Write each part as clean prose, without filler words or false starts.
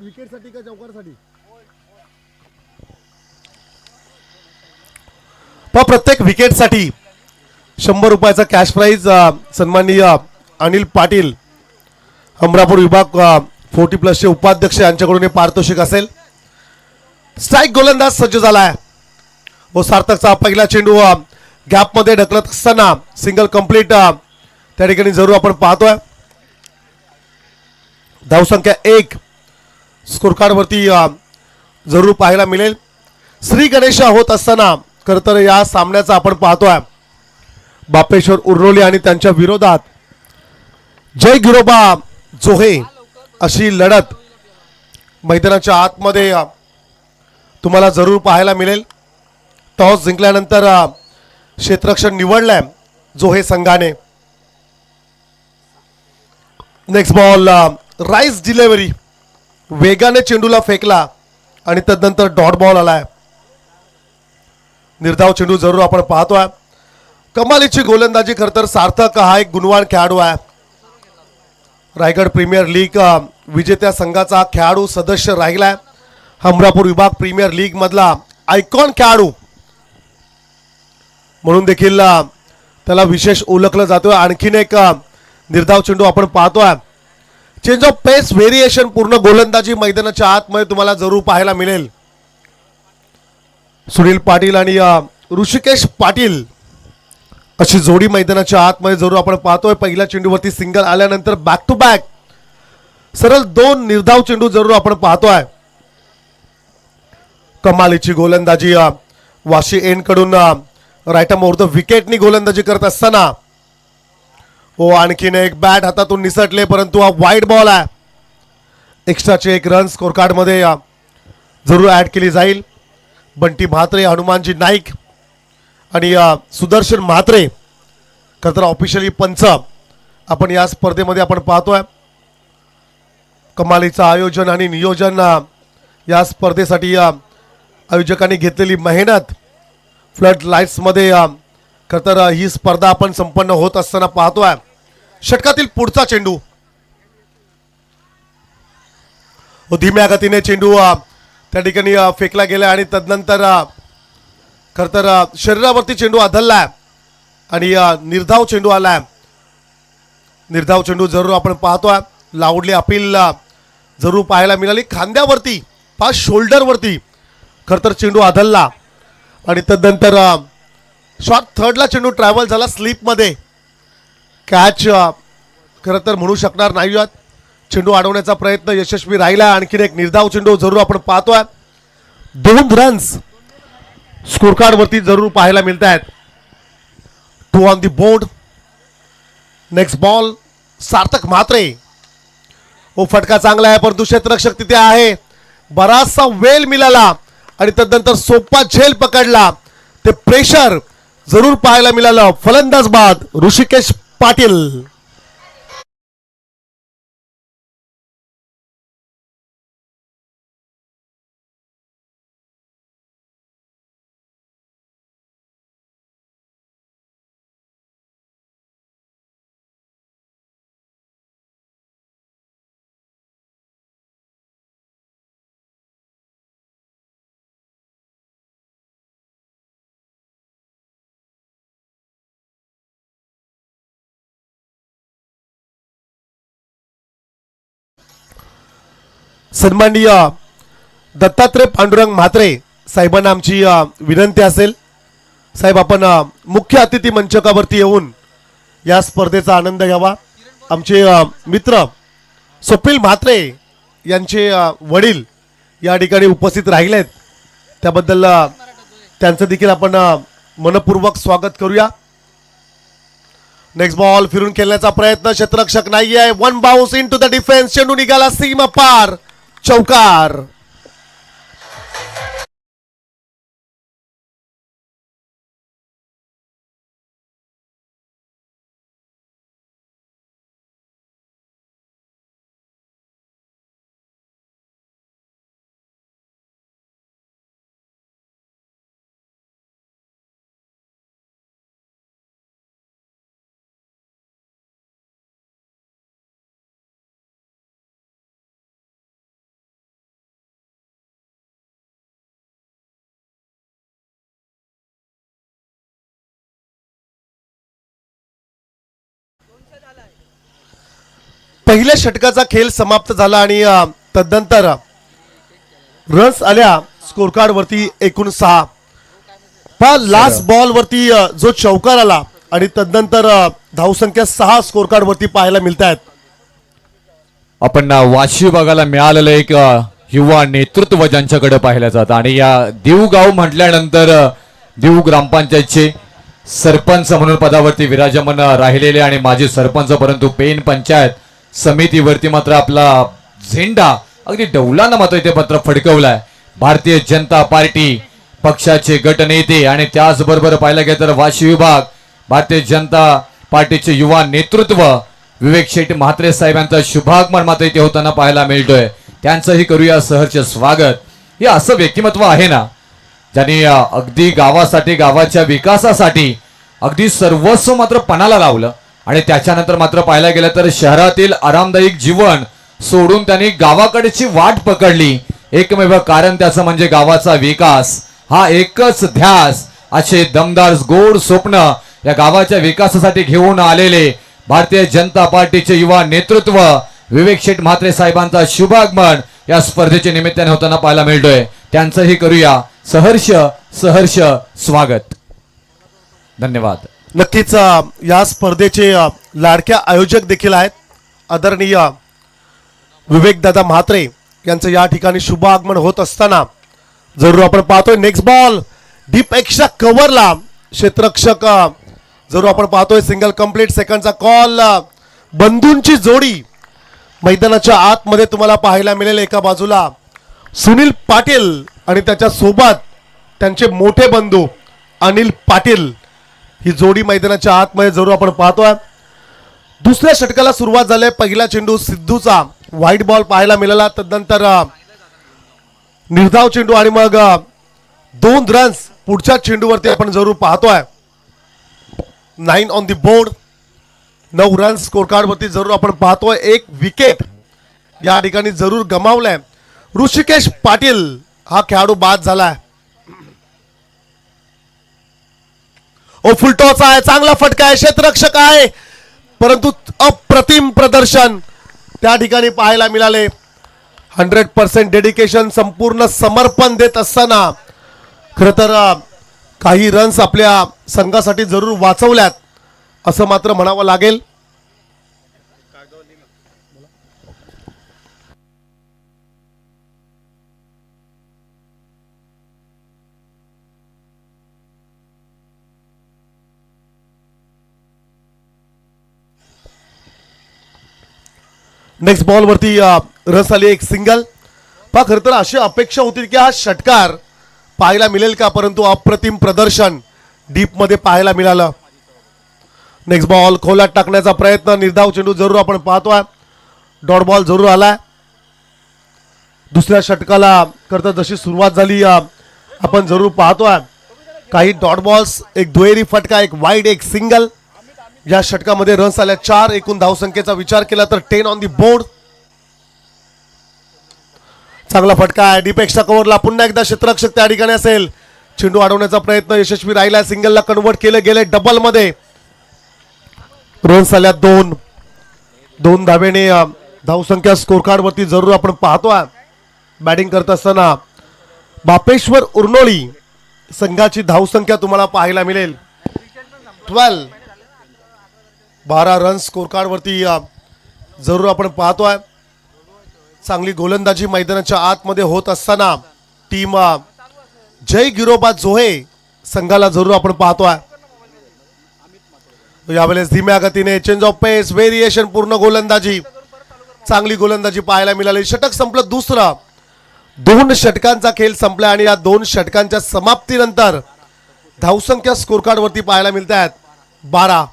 प्रत्येक विकेटसाठी का चौकारसाठी? प्रत्येक विकेटसाठी 100 रुपयाचा कॅश प्राइज सन्माननीय अनिल पाटील अमरापूर विभाग 40+ चे उपाध्यक्ष यांच्याकडून हे पारितोषिक असेल. स्ट्राइक गोलंदाज सज्ज झालाय व सार्थकचा पहिला चेंडू गॅपमध्ये ढकलत असताना सिंगल कंप्लीट त्या ठिकाणी जरूर आपण पाहतोय. धावसंख्या 1 स्कोर कार्ड वरती जरूर पाहायला मिळेल. श्री गणेश होत असताना खरं तर या सामन्याचा आपण पाहतोय बापेश्वर उर्रोली आणि त्यांच्या विरोधात जय गिरोबा जोहे अशी लढत मैदानाच्या आतमध्ये तुम्हाला जरूर पाहायला मिळेल. टॉस जिंकल्यानंतर क्षेत्ररक्षण निवडलंय जोहे संघाने. नेक्स्ट बॉल राईस डिलिव्हरी वेगाने चेंडूला फेकला आणि तदनंतर डॉट बॉल आलाय. निर्धाव चेंडू जरूर आपण पाहतोय. कमालीची गोलंदाजी खरं तर सार्थक हा एक गुणवान खेळाडू आहे. रायगड प्रीमियर लीग विजेत्या संघाचा खेळाडू सदस्य राहिलाय. अमरापूर विभाग प्रीमियर लीग मधला आयकॉन खेळाडू म्हणून देखील त्याला विशेष ओळखलं जातोय. आणखीन एक निर्धाव चेंडू आपण पाहतोय. चेंज ऑफ पेस व्हेरिएशन पूर्ण गोलंदाजी मैदानाच्या आतमध्ये तुम्हाला जरूर पाहायला मिळेल. सुनील पाटील आणि ऋषिकेश पाटील अशी जोडी मैदानाच्या आतमध्ये जरूर आपण पाहतोय. पहिल्या चेंडूवरती सिंगल आल्यानंतर बॅक टू बॅक सरळ 2 निर्धाव चेंडू जरूर आपण पाहतोय. कमालीची गोलंदाजी वाशी एन कडून राईट आर्म ओव्हर द विकेटनी गोलंदाजी करत असताना हो आणखीन एक बॅट हातातून निसटले परंतु हा वाईड बॉल आहे. एक्स्ट्राचे 1 रन स्कोर कार्ड मध्ये जरूर ऍड केली जाईल. बंटी म्हात्रे हनुमानजी नाईक आणि सुदर्शन म्हात्रे खरं तर ऑफिशियली पंच आपण या स्पर्धेमध्ये आपण पाहतोय. कमालीचं आयोजन आणि नियोजन या स्पर्धेसाठी आयोजकांनी घेतलेली मेहनत फ्लड लाईट्स मध्ये खरं तर ही स्पर्धा आपण संपन्न होत असताना पाहतोय. षटकातील पुढचा चेंडू धीम्या गतीने चेंडू त्या ठिकाणी फेकला गेला आणि तदनंतर खरं तर शरीरावरती चेंडू आदळलाय आणि निर्धाव चेंडू आलाय. निर्धाव चेंडू जरूर आपण पाहतोय. लाऊडली अपील जरूर पाहायला मिळाली. खांद्यावरती शोल्डरवरती खरं तर चेंडू आदळला आणि तदनंतर शॉर्ट थर्डला चेंडू ट्रॅव्हल झाला स्लिपमध्ये. कॅच खरं तर म्हणू शकणार नाही आहात. चेंडू अडवण्याचा प्रयत्न यशस्वी राहिला. आणखीन एक निर्धाव चेंडू जरूर आपण पाहतोय. 2 रन्स स्कोर कार्ड वरती जरूर पाहायला मिळत आहेत. 2 on the board. Next ball Sarthak Mhatre. हो फटका चांगला आहे परंतु क्षेत्ररक्षक तिथे आहे. बराचसा वेळ मिळाला आणि तदनंतर सोपा झेल पकडला. ते प्रेशर जरूर पाहायला मिळालं. फलंदाज बाद ऋषिकेश पाटील. सन्माननीय दत्तात्रय पांडुरंग म्हात्रे साहेबांना आमची विनंती असेल. साहेब आपण मुख्य अतिथी मंचकावरती येऊन या स्पर्धेचा आनंद घ्यावा. आमचे मित्र स्वप्नील म्हात्रे यांचे वडील या ठिकाणी उपस्थित राहिलेत. त्याबद्दल त्यांचं देखील आपण मनपूर्वक स्वागत करूया. नेक्स्ट बॉल फिरून खेळण्याचा प्रयत्न क्षेत्ररक्षक नाहीये. 1 bounce into the defence. चेंडू निघाला सीमा पार. चौकार. पहिल्या षटकाचा खेळ समाप्त झाला आणि तदनंतर रन्स आल्या स्कोर कार्ड वरती एकूण 6. लास्ट बॉल वरती जो चौकार आला आणि तदनंतर धावसंख्या 6 स्कोर कार्ड वरती पाहायला मिळत आहेत. आपण वाशी बघायला मिळालेलं एक युवा नेतृत्व ज्यांच्याकडे पाहिलं जातं आणि या देव गाव म्हटल्यानंतर देव ग्रामपंचायतचे सरपंच म्हणून पदावरती विराजमान राहिलेले आणि माजी सरपंच, परंतु पेन पंचायत समितीवरती मात्र आपला झेंडा अगदी डौलानं मात्र इथे पत्र फडकवलाय. भारतीय जनता पार्टी पक्षाचे गटनेते आणि त्याचबरोबर पाहिलं गेलं तर वाशी विभाग भारतीय जनता पार्टीचे युवा नेतृत्व विवेक शेट्टी म्हात्रे साहेबांचा शुभागमन मात्र इथे होताना पाहायला मिळतोय. त्यांचंही करूया सहर्ष स्वागत. हे असं व्यक्तिमत्व आहे ना ज्यांनी अगदी गावासाठी गावाच्या विकासासाठी अगदी सर्वस्व मात्र पणाला लावलं आणि त्याच्यानंतर मात्र पाहायला गेलं तर शहरातील आरामदायक जीवन सोडून त्यांनी गावाकडची वाट पकडली. एकमेव कारण त्याचं म्हणजे गावाचा विकास. हा एकच ध्यास, असे दमदार गोड स्वप्न या गावाच्या विकासासाठी घेऊन आलेले भारतीय जनता पार्टीचे युवा नेतृत्व विवेक शेठ म्हात्रे साहेबांचा शुभागमन या स्पर्धेच्या निमित्ताने होताना पाहायला मिळतोय. त्यांचंही करूया सहर्ष सहर्ष स्वागत. धन्यवाद. नक्कीच या स्पर्धेचे लाडक्या आयोजक देखील आहेत आदरणीय विवेकदादा म्हात्रे यांचं या ठिकाणी शुभ आगमन होत असताना जरूर आपण पाहतोय नेक्स्ट बॉल डीप एक्स्ट्रा कव्हरला क्षेत्ररक्षक जरूर आपण पाहतोय सिंगल कंप्लीट सेकंडचा कॉल. बंधूंची जोडी मैदानाच्या आतमध्ये तुम्हाला पाहायला मिळेल. एका बाजूला सुनील पाटील आणि त्याच्या सोबत त्यांचे मोठे बंधू अनिल पाटील, ही जोडी मैदानाच्या आतमध्ये जरूर आपण पाहतोय. दुसऱ्या षटकाला सुरुवात झाली. पहिला चेंडू सिद्धूचा व्हाईट बॉल पाहायला मिळाला. तदनंतर निर्धाव चेंडू आणि मग 2 रन्स पुढच्या चेंडूवरती आपण जरूर पाहतोय. 9 on the board, 9 runs score card वरती जरूर आपण पाहतोय. 1 विकेट या ठिकाणी जरूर गमावलाय. ऋषिकेश पाटील हा खेळाडू बाद झालाय. फुल टॉस आहे, चांगला फटका आहे, क्षेत्ररक्षक आहे, परंतु अप्रतिम प्रदर्शन त्या ठिकाणी पाहायला मिळाले. 100% डेडिकेशन, संपूर्ण समर्पण देत असताना खरं तर काही रन्स आपल्या संघासाठी जरूर वाचवल्यात असं मात्र म्हणावं लागेल. नेक्स्ट बॉल वरती रस आली, एक सिंगल. पहा खरं तर अशी अपेक्षा होती की हा षटकार पाहायला मिळेल का, परंतु अप्रतिम प्रदर्शन डीप मध्ये पाहायला मिळालं. नेक्स्ट बॉल खोलात टाकण्याचा प्रयत्न, निर्धाव चेंडू जरूर आपण पाहतोय. डॉट बॉल जरूर आलाय. दुसऱ्या षटकाला करता जशी सुरुवात झाली आपण जरूर पाहतोय. काही डॉट बॉल्स, एक दुहेरी फटका, एक वाईड, एक सिंगल. या षटकामध्ये रन्स आल्या 4. एकूण धावसंख्येचा विचार केला तर 10 ऑन दी बोर्ड. चांगला फटका आहे डीप एक्स्ट्रा कव्हरला. पुन्हा एकदा क्षेत्ररक्षक त्या ठिकाणी असेल. चेंडू अडवण्याचा प्रयत्न यशस्वी राहिला. सिंगलला कन्वर्ट केले गेले डबल मध्ये. रन्स आल्या 2. 2 धावेने धावसंख्या स्कोर कार्ड वरती जरूर आपण पाहतोय. बॅटिंग करत असताना बापेश्वर उर्नोळी संघाची धावसंख्या तुम्हाला पाहायला मिळेल 12. 12 रन्स स्कोर कार्ड वरती जरूर आपण पाहतोय. चांगली गोलंदाजी मैदानाच्या आतमध्ये होत असताना टीम जय गिरोबा जोहे संघाला जरूर आपण पाहतोय. यावेळेस धीम्या गतीने चेंज ऑफ पेस, व्हेरिएशन, पूर्ण गोलंदाजी, चांगली गोलंदाजी पाहायला मिळाली. षटक संपलं दुसरं. 2 षटकांचा खेळ संपला आणि या 2 षटकांच्या समाप्तीनंतर धावसंख्या स्कोर कार्ड वरती पाहायला मिळत आहेत 12.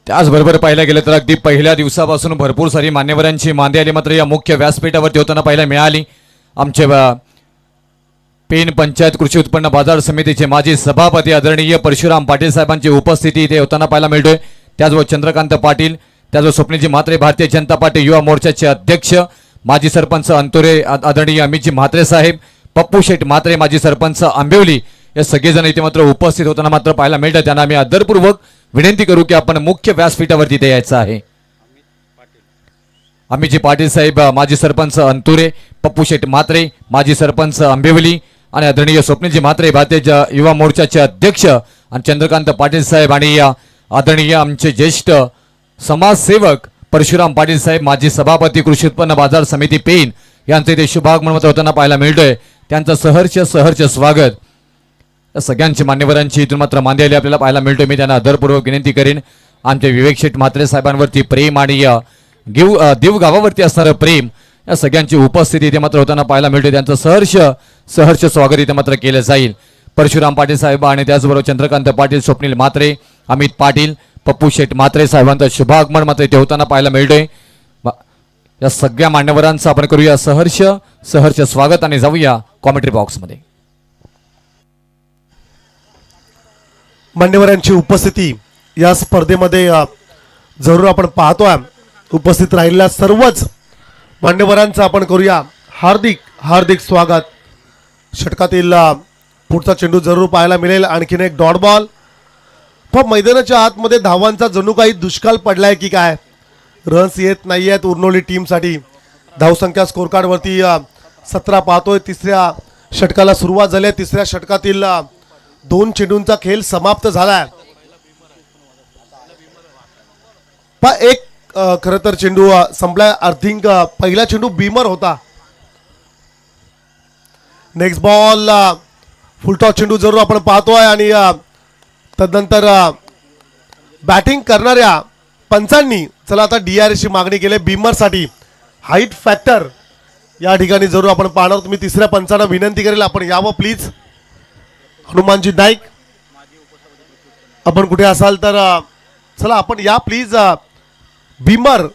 त्याचबरोबर पाहायला गेलं तर अगदी पहिल्या दिवसापासून भरपूर सारी मान्यवरांची मांदी आली मात्र या मुख्य व्यासपीठावरती होताना पाहायला मिळाली. आमचे पेन पंचायत कृषी उत्पन्न बाजार समितीचे माजी सभापती आदरणीय परशुराम पाटील साहेबांची उपस्थिती इथे होताना पाहायला मिळतोय. त्याचबरोबर चंद्रकांत पाटील, त्याचबरोबर स्वप्नीलजी म्हात्रे भारतीय जनता पार्टी युवा मोर्चाचे अध्यक्ष, माजी सरपंच अंतुरे आदरणीय अमितजी म्हात्रे साहेब, पप्पू शेठ म्हात्रे माजी सरपंच आंबिवली, या सगळेजण इथे मात्र उपस्थित होताना मात्र पाहायला मिळतं. त्यांना आम्ही आदरपूर्वक विनंती करू की आपण मुख्य व्यासपीठावरती इथे यायचं आहे. अमितजी पाटील साहेब माजी सरपंच अंतुरे, पप्पू शेठ म्हात्रे माजी सरपंच आंबिवली आणि आदरणीय स्वप्नीलजी म्हात्रे भारतीय युवा मोर्चाचे अध्यक्ष आणि चंद्रकांत पाटील साहेब आणि आदरणीय आमचे ज्येष्ठ समाजसेवक परशुराम पाटील साहेब माजी सभापती कृषी उत्पन्न बाजार समिती पेन यांचे इथे शुभागमन होताना पाहायला मिळतोय. त्यांचं सहर्ष स्वागत. या सगळ्यांची मान्यवरांची इथून मात्र मांदियाली आपल्याला पाहायला मिळतोय. मी त्यांना आदरपूर्वक विनंती करेन आमचे विवेक शेठ म्हात्रे साहेबांवरती प्रेम आणि देव गावावरती असणारं प्रेम या सगळ्यांची उपस्थिती इथे मात्र होताना पाहायला मिळते. त्यांचं सहर्ष स्वागत इथे मात्र केलं जाईल. परशुराम पाटील साहेब आणि त्याचबरोबर चंद्रकांत पाटील, स्वप्नील म्हात्रे, अमित पाटील, पप्पू शेठ म्हात्रे साहेबांचं शुभागमन मात्र इथे होताना पाहायला मिळतोय. या सगळ्या मान्यवरांचं आपण करूया सहर्ष स्वागत आणि जाऊया कॉमेंट्री बॉक्समध्ये. मान्यवरांची उपस्थिती या स्पर्धेमध्ये जरूर आपण पाहतोय. उपस्थित राहिलेल्या सर्वच मान्यवरांचं आपण करूया हार्दिक स्वागत. षटकातील पुढचा चेंडू जरूर पाहायला मिळेल. आणखीन एक डॉट बॉल. पण मैदानाच्या आतमध्ये धावांचा जणू काही दुष्काळ पडलाय की काय. रन्स येत नाही आहेत उर्नोली टीमसाठी. धावसंख्या स्कोर कार्डवरती 17 पाहतोय. तिसऱ्या षटकाला सुरुवात झाली आहे. तिसऱ्या षटकातील 2 चेंडूंचा खेळ समाप्त झालाय. पण एक खरं तर चेंडू संपलाय. अर्थिंग पहिला चेंडू बीमर होता. नेक्स्ट बॉल फुलटॉस चेंडू जरूर आपण पाहतोय आणि तदनंतर बॅटिंग करणाऱ्या पंचांनी चला आता DRS ची मागणी केली बीमरसाठी. हाईट फॅक्टर या ठिकाणी जरूर आपण पाहणार. तुम्ही तिसऱ्या पंचांना विनंती करेल आपण यावं प्लीज. हनुमानजी नाईक आपण कुठे असाल तर चला आपण या प्लीज. बीमर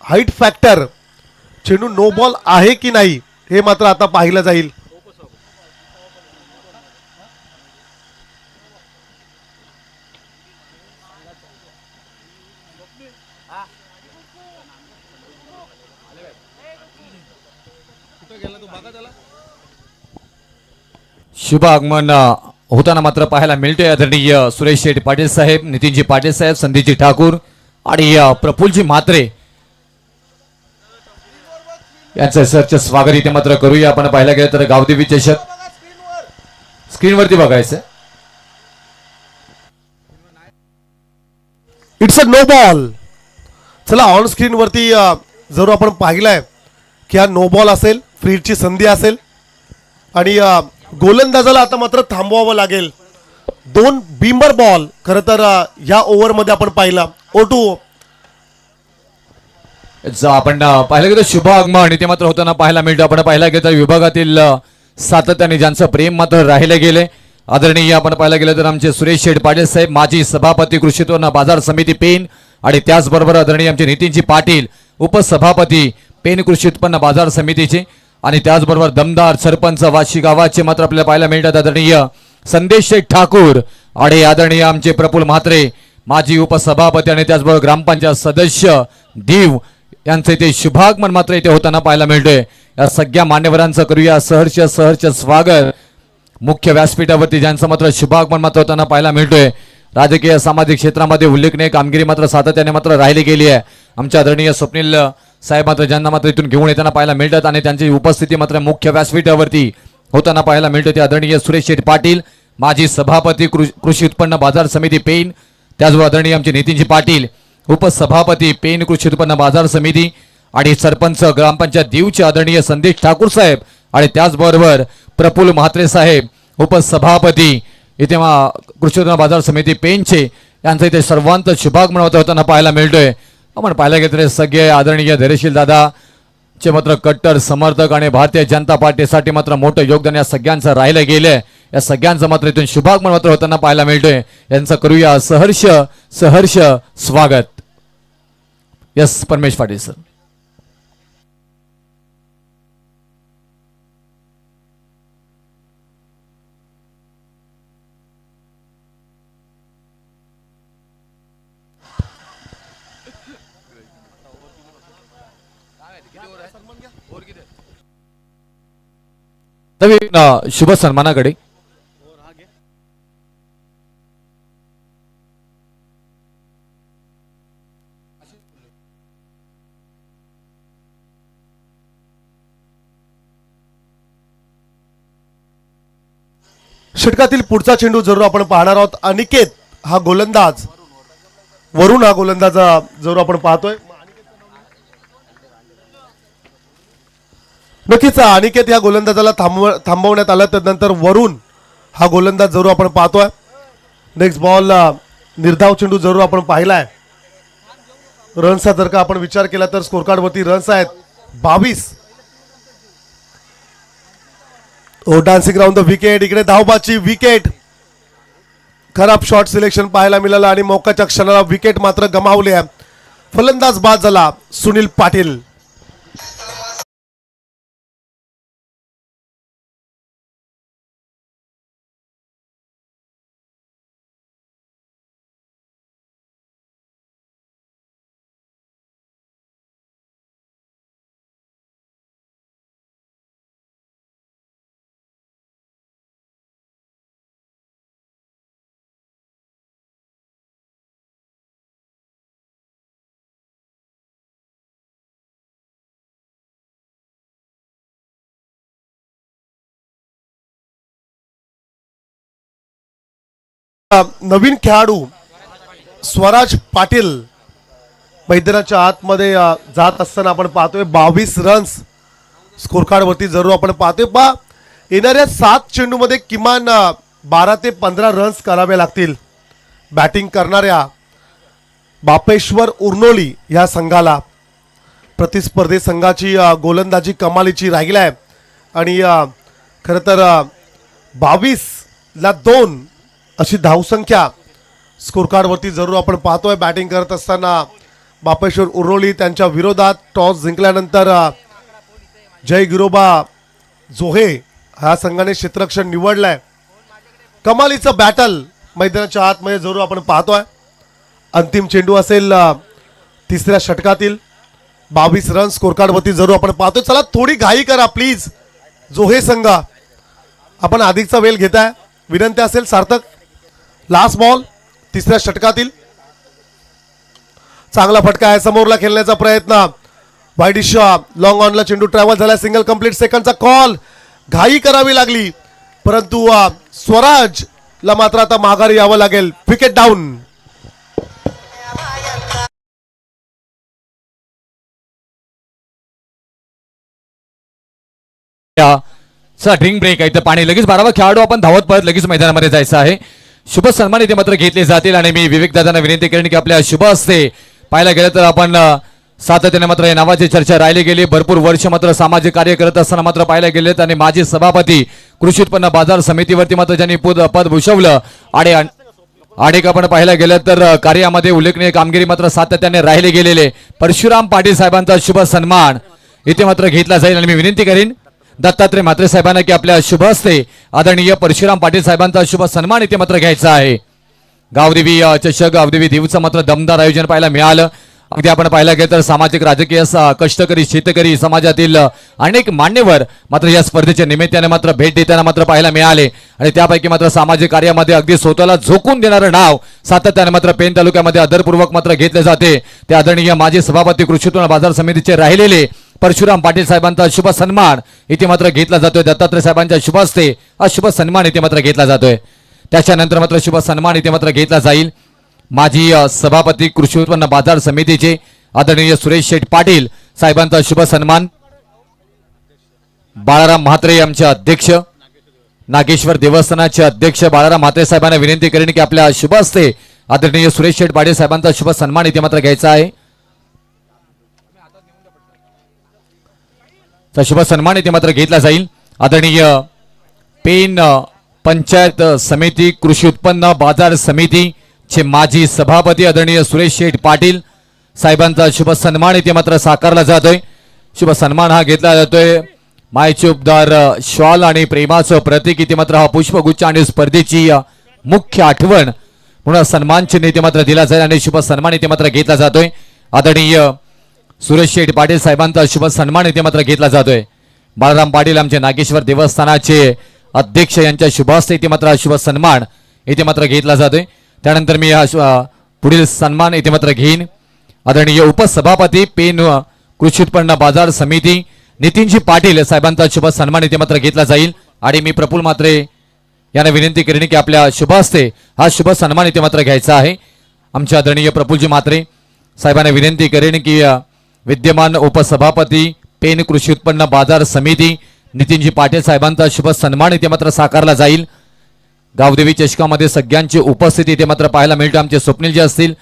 हाईट फॅक्टर चेंडू नो बॉल आहे की नाही हे मात्र आता पाहिलं जाईल. शुभ आगमन होताना मात्र पाहायला मिळतोय. आदरणीय सुरेश शेठ पाटील साहेब, नितीनजी पाटील साहेब, संदीपजी ठाकूर आणि प्रफुल्लजी म्हात्रे यांचं सरच स्वागत इथे मात्र करूया. आपण पाहायला गेलं तर गावदेवी चषक स्क्रीनवरती बघायचं. It's a no ball. चला ऑन स्क्रीन वरती जरूर आपण पाहिलंय की हा नो बॉल असेल. फ्रीची संधी असेल आणि गोलंदाजाला आता मात्र थांबवावं लागेल. 2 बीमर बॉल खरं तर या ओव्हरमध्ये आपण पाहिला. O2 आपण पाहिलं गेलं शुभ आगमन इथे मात्र होताना पाहायला मिळतं. आपण पाहायला गेलं तर विभागातील सातत्याने ज्यांचं प्रेम मात्र राहिले गेले आदरणीय आपण पाहायला गेलं तर आमचे सुरेश शेठ पाटील साहेब माजी सभापती कृषी उत्पन्न बाजार समिती पेन आणि त्याचबरोबर आदरणीय आमचे नितीनजी पाटील उपसभापती पेन कृषी उत्पन्न बाजार समितीचे आणि त्याचबरोबर दमदार सरपंच वाशी गावाचे मात्र आपल्याला पाहायला मिळतात आदरणीय संदेश शेठ ठाकूर आणि आदरणीय आमचे प्रफुल्ल म्हात्रे माजी उपसभापती आणि त्याचबरोबर ग्रामपंचायत सदस्य दीव यांचे ते शुभागमन मात्र इथे होताना पाहायला मिळतोय. या सगळ्या मान्यवरांचं करूया सहर्ष स्वागत. मुख्य व्यासपीठावरती ज्यांचं मात्र शुभागमन मात्र होताना पाहायला मिळतोय. राजकीय सामाजिक क्षेत्रामध्ये उल्लेखनीय कामगिरी मात्र सातत्याने मात्र राहिली गेली आहे. आमच्या आदरणीय स्वप्नील साहेब मात्र ज्यांना मात्र इथून घेऊन येताना पाहायला मिळतात आणि त्यांची उपस्थिती मात्र मुख्य व्यासपीठावरती होताना पाहायला मिळते. ते आदरणीय सुरेश शेठ पाटील माजी सभापती कृषी उत्पन्न बाजार समिती पेन, त्याचबरोबर आदरणीय आमचे नितीनजी पाटील उपसभापती पेन कृषी उत्पन्न बाजार समिती आणि सरपंच ग्रामपंचायत दीवचे आदरणीय संदेश ठाकूर साहेब आणि त्याचबरोबर प्रफुल्ल म्हात्रे साहेब उपसभापती इथे कृषी उत्पन्न बाजार समिती पेनचे यांचं इथे सर्वांचं शुभागमन होताना पाहायला मिळतोय. आपण पाहायला घेतले सगळे आदरणीय धैर्यशील दादा चे मात्र कट्टर समर्थक आणि भारतीय जनता पार्टीसाठी मात्र मोठं योगदान या सगळ्यांचं राहिलं गेलंय. या सगळ्यांचं मात्र इथून शुभागमन मात्र होताना पाहायला मिळतोय. यांचं करूया सहर्ष स्वागत. यस परमेश पाटील सर. नवीन शुभ सन्मानाकडे षटकातील पुढचा चेंडू जरूर आपण पाहणार आहोत. अनिकेत हा गोलंदाज, वरुण हा गोलंदाज जरूर आपण पाहतोय. नक्कीच अनिकेत या गोलंदाजाला थांबवण्यात आलं, त्यानंतर वरुण हा गोलंदाज जरूर आपण पाहतोय. नेक्स्ट बॉल निर्धाव चेंडू जरूर आपण पाहिलाय. रन्सचा जर का आपण विचार केला तर स्कोर कार्ड वरती रन्स आहेत 22. ओ डान्सिंग राऊंड द विकेट, इकडे धावबाची विकेट. खराब शॉट सिलेक्शन पाहायला मिळालं आणि मोक्याच्या क्षणाला विकेट मात्र गमावली आहे. फलंदाज बाद झाला सुनील पाटील. नवीन खेळाडू स्वराज पाटील मैदानाच्या आतमध्ये जात असताना आपण पाहतोय 22 रन्स स्कोर कार्ड वरती जरूर आपण पाहतोय. येणाऱ्या 7 चेंडूमध्ये किमान 12 ते 15 रन्स करावे लागतील बॅटिंग करणाऱ्या बापेश्वर उर्नोली या संघाला. प्रतिस्पर्धी संघाची गोलंदाजी कमालीची राहिली आहे आणि खरं तर 22ला 2 अशी धावसंख्या स्कोर कार्ड वरती जरूर आपण पाहतोय. बॅटिंग करत असताना बापेश्वर उर्नोली त्यांच्या विरोधात टॉस जिंकल्यानंतर जय गिरोबा जोहे ह्या संघाने क्षेत्ररक्षण निवडलंय. कमालीचं बॅटल मैदानाच्या आतमध्ये जरूर आपण पाहतोय. अंतिम चेंडू असेल तिसऱ्या षटकातील. 22 रन स्कोर कार्ड वरती जरूर आपण पाहतोय. चला थोडी घाई करा प्लीज जोहे संघ, आपण अधिकचा वेळ घेताय, विनंती असेल. सार्थक लास्ट बॉल तिसऱ्या षटकातील. चांगला फटका आहे, समोरला खेळण्याचा प्रयत्न. वाईडिश लॉंग ऑनला चेंडू ट्रॅव्हल झाला. सिंगल कंप्लीट सेकंडचा कॉल. घाई करावी लागली परंतु स्वराजला मात्र आता माघारी यावं लागेल. Wicket down. ड्रिंक ब्रेक आहे तर पाणी लगेच 12वा खेळाडू आपण धावत परत लगेच मैदानामध्ये जायचं आहे. शुभ सन्मान इथे मात्र घेतले जातील आणि मी विवेक दादांना विनंती करेन की आपल्या शुभ हस्ते पाहायला गेलं तर आपण सातत्याने मात्र या नावाची चर्चा राहिली गेली. भरपूर वर्ष मात्र सामाजिक कार्य करत असताना मात्र पाहायला गेलेत आणि माजी सभापती कृषी उत्पन्न बाजार समितीवरती मात्र ज्यांनी पद भूषवलं आणि आपण पाहायला गेलं तर कार्यामध्ये उल्लेखनीय कामगिरी मात्र सातत्याने राहिले गेलेले परशुराम पाटील साहेबांचा शुभ सन्मान इथे मात्र घेतला जाईल आणि मी विनंती करेन दत्तात्रय म्हात्रे साहेबांना की आपल्या शुभ हस्ते आदरणीय परशुराम पाटील साहेबांचा शुभ सन्मान इथे मात्र घ्यायचा आहे. गावदेवी चषक गावदेवी देवीचं मात्र दमदार आयोजन पाहायला मिळालं. अगदी आपण पाहायला गेलं तर सामाजिक राजकीय कष्टकरी शेतकरी समाजातील अनेक मान्यवर मात्र या स्पर्धेच्या निमित्ताने मात्र भेट देताना मात्र पाहायला मिळाले आणि त्यापैकी मात्र सामाजिक कार्यामध्ये अगदी स्वतःला झोकून देणारं नाव सातत्याने मात्र पेन तालुक्यामध्ये आदरपूर्वक मात्र घेतले जाते. ते आदरणीय माजी सभापती कृषी उत्पन्न बाजार समितीचे राहिलेले परशुराम पाटील साहेबांचा शुभ सन्मान इथे मात्र घेतला जातोय. दत्तात्रय साहेबांच्या शुभ हस्ते हा शुभ सन्मान इथे मात्र घेतला जातोय. त्याच्यानंतर मात्र शुभ सन्मान इथे मात्र घेतला जाईल माजी सभापती कृषी उत्पन्न बाजार समितीचे आदरणीय सुरेश शेठ पाटील साहेबांचा शुभ सन्मान. बाळाराम म्हात्रे आमचे अध्यक्ष, नागेश्वर देवस्थानाचे अध्यक्ष बाळाराम म्हात्रे साहेबांना विनंती करेन की आपल्या शुभ हस्ते आदरणीय सुरेश शेठ पाटील साहेबांचा शुभ सन्मान इथे मात्र घ्यायचा आहे. शुभ सन्मान इथे मात्र घेतला जाईल. आदरणीय पेन पंचायत समिती कृषी उत्पन्न बाजार समिती चे माजी सभापती आदरणीय सुरेश शेठ पाटील साहेबांचा शुभ सन्मान इथे मात्र साकारला जातोय. शुभ सन्मान हा घेतला जातोय. मायचोपदार शॉल आणि प्रेमाचं प्रतीक इथे मात्र हा पुष्पगुच्छ आणि स्पर्धेची मुख्य आठवण म्हणून सन्मान चिन्ह इथे मात्र दिला जाईल आणि शुभ सन्मान इथे मात्र घेतला जातोय. आदरणीय सुरेश शेठ पाटील साहेबांचा शुभ सन्मान इथे मात्र घेतला जातोय. बाळराम पाटील आमचे नागेश्वर देवस्थानाचे अध्यक्ष यांच्या शुभ हस्ते इथे मात्र शुभ सन्मान इथे मात्र घेतला जातोय. त्यानंतर मी पुढील सन्मान इथे मात्र घेईन. आदरणीय उपसभापती पेन कृषी उत्पन्न बाजार समिती नितीनजी पाटील साहेबांचा शुभ सन्मान इथे मात्र घेतला जाईल. आणि मी प्रफुल्ल म्हात्रे यांना विनंती करेन की आपल्या शुभ हस्ते हा शुभ सन्मान इथे मात्र घ्यायचा आहे. आमचे आदरणीय प्रफुल्लजी म्हात्रे साहेबांना विनंती करेन की विद्यमान उपसभापती पेन कृषी उत्पन्न बाजार समिती नितीनजी पाटील साहेबांचा शुभ सन्मान इथे मात्र साकारला जाईल. गावदेवी चषकामध्ये सगळ्यांची उपस्थिती इथे मात्र पाहायला मिळते. आमचे स्वप्नीलजी असतील,